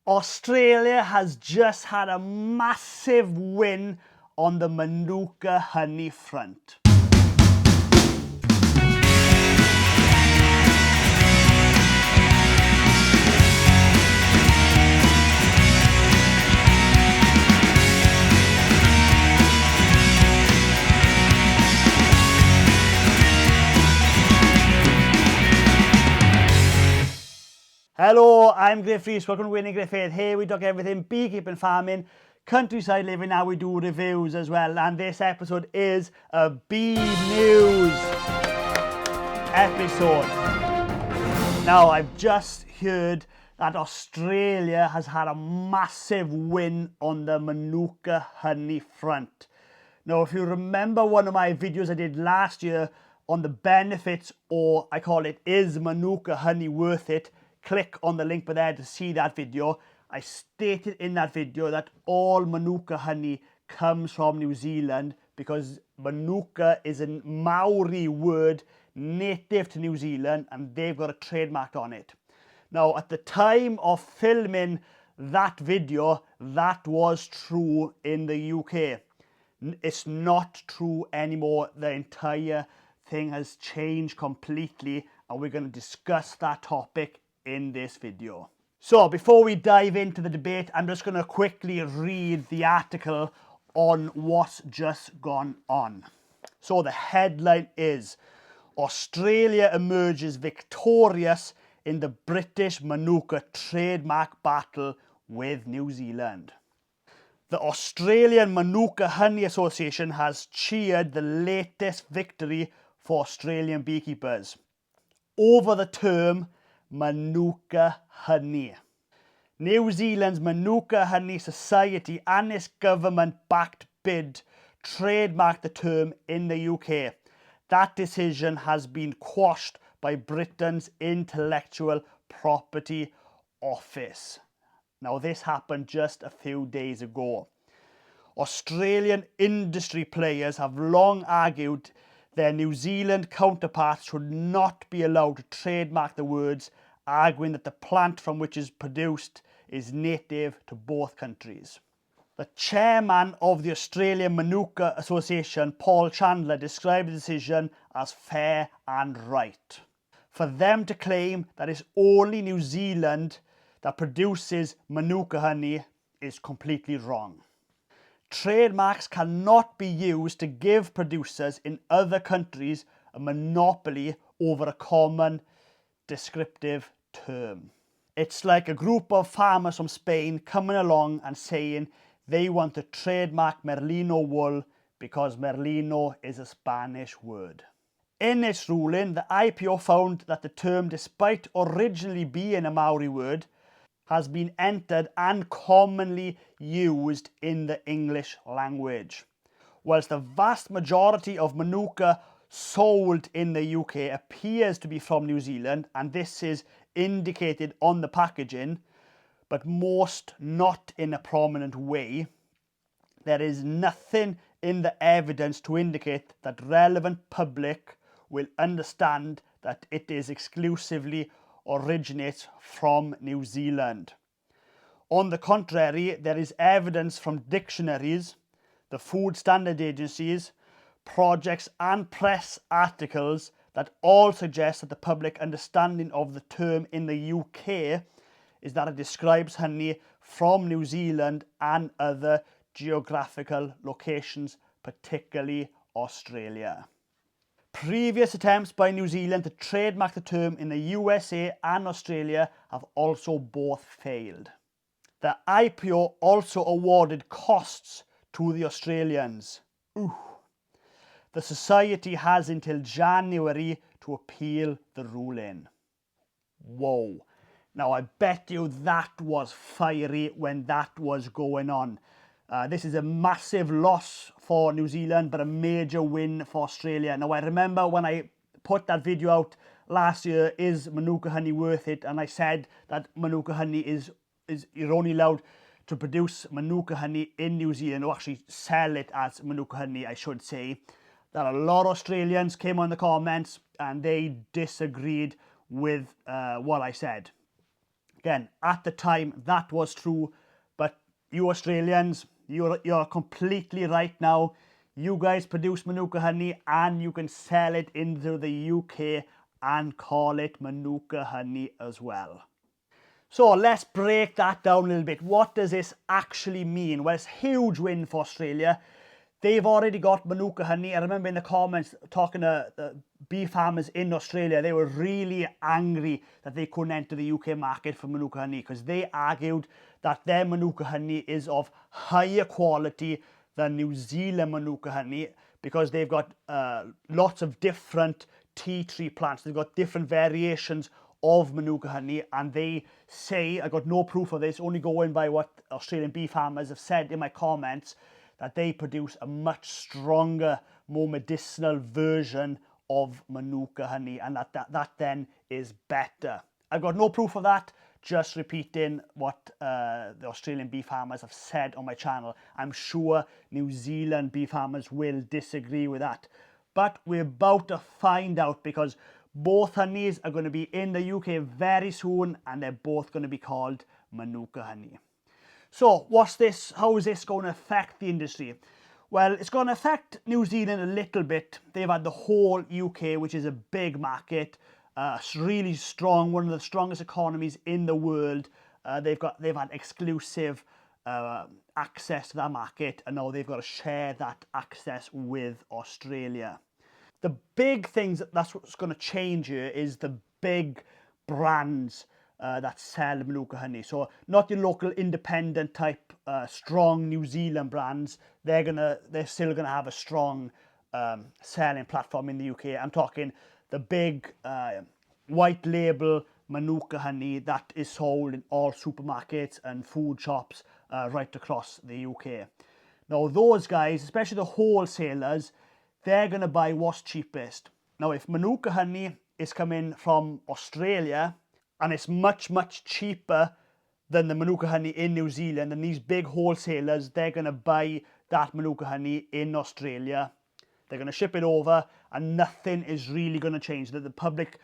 Australia has just had a massive win on the Manuka Honey front. Hello, I'm Griff Rees, welcome to Winning Griffith. Here we talk everything beekeeping, farming, countryside living, now we do reviews as well. And this episode is a bee news episode. Now, I've just heard that Australia has had a massive win on the Manuka Honey front. Now, if you remember one of my videos I did last year on the benefits, or I call it, is Manuka Honey worth it? Click on the link there to see that video. I stated in that video that all Manuka honey comes from New Zealand because Manuka is a Maori word native to New Zealand and they've got a trademark on it. Now, at the time of filming that video, that was true in the UK. It's not true anymore. The entire thing has changed completely and we're going to discuss that topic in this video. So before we dive into the debate, I'm just going to quickly read the article on what's just gone on. So the headline is, Australia emerges victorious in the British Manuka trademark battle with New Zealand. The Australian Manuka Honey Association has cheered the latest victory for Australian beekeepers over the term Manuka Honey. New Zealand's Manuka Honey Society and its government-backed bid trademarked the term in the UK. That decision has been quashed by Britain's Intellectual Property Office. Now, this happened just a few days ago. Australian industry players have long argued their New Zealand counterparts should not be allowed to trademark the words, arguing that the plant from which it is produced is native to both countries. The chairman of the Australian Manuka Association, Paul Chandler, described the decision as fair and right. For them to claim that it's only New Zealand that produces Manuka honey is completely wrong. Trademarks cannot be used to give producers in other countries a monopoly over a common descriptive term. It's like a group of farmers from Spain coming along and saying they want to trademark merino wool because merino is a Spanish word. In its ruling, the IPO found that the term, despite originally being a Maori word, has been entered and commonly used in the English language. Whilst the vast majority of Manuka sold in the UK appears to be from New Zealand, and this is indicated on the packaging, but most not in a prominent way, there is nothing in the evidence to indicate that relevant public will understand that it is exclusively originates from New Zealand. On the contrary, there is evidence from dictionaries, the food standard agencies, projects and press articles that all suggest that the public understanding of the term in the UK is that it describes honey from New Zealand and other geographical locations, particularly Australia. Previous attempts by New Zealand to trademark the term in the USA and Australia have also both failed. The IPO also awarded costs to the Australians. The society has until January to appeal the ruling. Whoa. Now, I bet you that was fiery when that was going on. This is a massive loss for New Zealand, but a major win for Australia. Now, I remember when I put that video out last year, is Manuka honey worth it? And I said that Manuka honey is you're only allowed to produce Manuka honey in New Zealand, or actually sell it as Manuka honey, I should say. That a lot of Australians came on the comments and they disagreed with what I said. Again, at the time, that was true, but you Australians, you're completely right now. You guys produce Manuka honey and you can sell it into the UK and call it Manuka honey as well. So let's break that down a little bit. What does this actually mean? Well, it's a huge win for Australia. They've already got Manuka honey. I remember in the comments talking to the bee farmers in Australia, they were really angry that they couldn't enter the UK market for Manuka honey because they argued that their Manuka honey is of higher quality than New Zealand Manuka honey because they've got lots of different tea tree plants. They've got different variations of Manuka honey, and they say, I got no proof of this, only going by what Australian bee farmers have said in my comments, that they produce a much stronger, more medicinal version of Manuka honey, and that then is better. I've got no proof of that, just repeating what the Australian bee farmers have said on my channel. I'm sure New Zealand bee farmers will disagree with that. But we're about to find out because both honeys are going to be in the UK very soon and they're both going to be called Manuka honey. So what's this? How is this going to affect the industry? Well, it's going to affect New Zealand a little bit. They've had the whole UK, which is a big market. It's really strong, one of the strongest economies in the world. They've had exclusive access to that market, and now they've got to share that access with Australia. The big things that's what's going to change here is the big brands that sell Manuka honey. So not your local independent type strong New Zealand brands. They're still gonna have a strong selling platform in the UK. I'm talking the big white label Manuka honey that is sold in all supermarkets and food shops right across the UK. Now those guys, especially the wholesalers, they're going to buy what's cheapest. Now if Manuka honey is coming from Australia and it's much, much cheaper than the Manuka honey in New Zealand, and these big wholesalers, they're going to buy that Manuka honey in Australia. They're going to ship it over and nothing is really going to change. That the public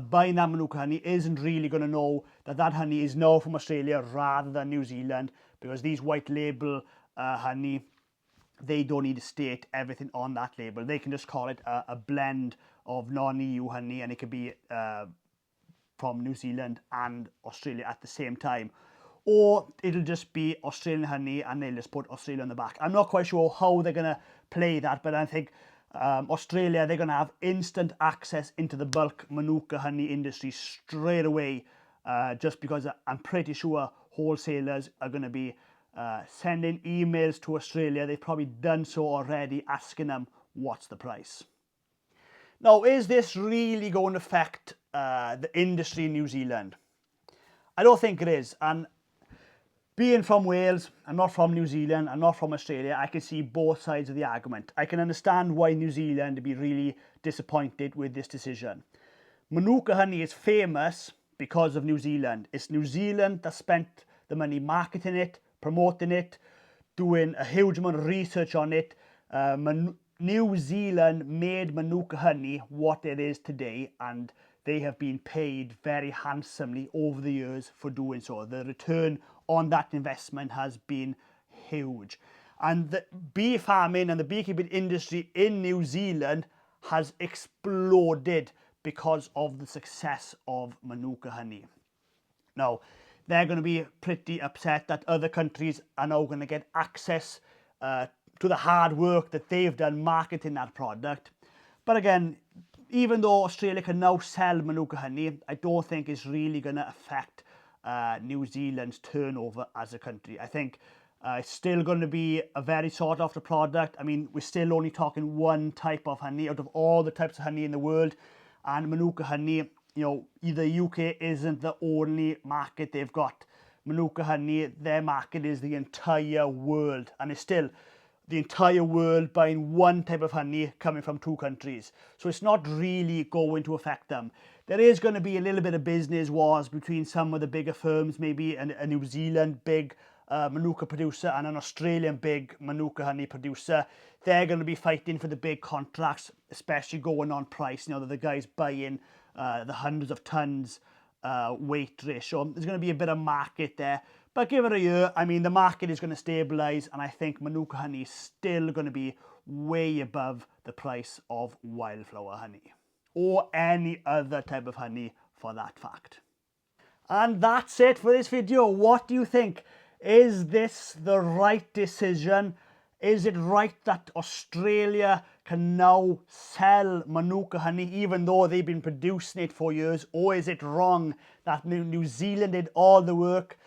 buying that Manuka honey isn't really going to know that that honey is now from Australia rather than New Zealand, because these white label honey, they don't need to state everything on that label. They can just call it a blend of non-EU honey, and it could be from New Zealand and Australia at the same time. Or it'll just be Australian honey and they'll just put Australia on the back. I'm not quite sure how they're going to play that, but I think Australia, they're going to have instant access into the bulk Manuka honey industry straight away, just because I'm pretty sure wholesalers are going to be sending emails to Australia. They've probably done so already, asking them what's the price. Now, is this really going to affect the industry in New Zealand? I don't think it is. And being from Wales, I'm not from New Zealand, I'm not from Australia, I can see both sides of the argument. I can understand why New Zealand would be really disappointed with this decision. Manuka honey is famous because of New Zealand. It's New Zealand that spent the money marketing it, promoting it, doing a huge amount of research on it. New Zealand made Manuka honey what it is today, and they have been paid very handsomely over the years for doing so. The return on that investment has been huge. And the bee farming and the beekeeping industry in New Zealand has exploded because of the success of Manuka honey. Now, they're going to be pretty upset that other countries are now going to get access to the hard work that they've done marketing that product. But again, even though Australia can now sell Manuka honey, I don't think it's really going to affect New Zealand's turnover as a country. I think it's still going to be a very sought after product. I mean, we're still only talking one type of honey out of all the types of honey in the world. And Manuka honey, you know, the UK isn't the only market they've got. Manuka honey, their market is the entire world. And it's still the entire world buying one type of honey coming from two countries. So it's not really going to affect them. There is going to be a little bit of business wars between some of the bigger firms, maybe a New Zealand big Manuka producer and an Australian big Manuka honey producer. They're going to be fighting for the big contracts, especially going on price. You know, the guys buying the hundreds of tons weight ratio. There's going to be a bit of market there, but give it a year. I mean, the market is going to stabilise, and I think Manuka honey is still going to be way above the price of wildflower honey, or any other type of honey for that fact. And that's it for this video. What do you think? Is this the right decision? Is it right that Australia can now sell Manuka honey even though they've been producing it for years? Or is it wrong that New Zealand did all the work?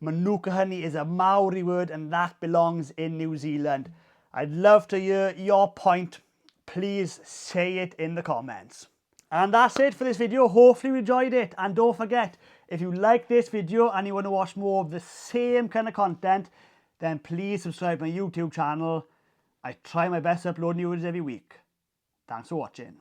Manuka honey is a Maori word and that belongs in New Zealand. I'd love to hear your point. Please say it in the comments. And that's it for this video. Hopefully you enjoyed it. And don't forget, if you like this video and you want to watch more of the same kind of content, then please subscribe to my YouTube channel. I try my best to upload new videos every week. Thanks for watching.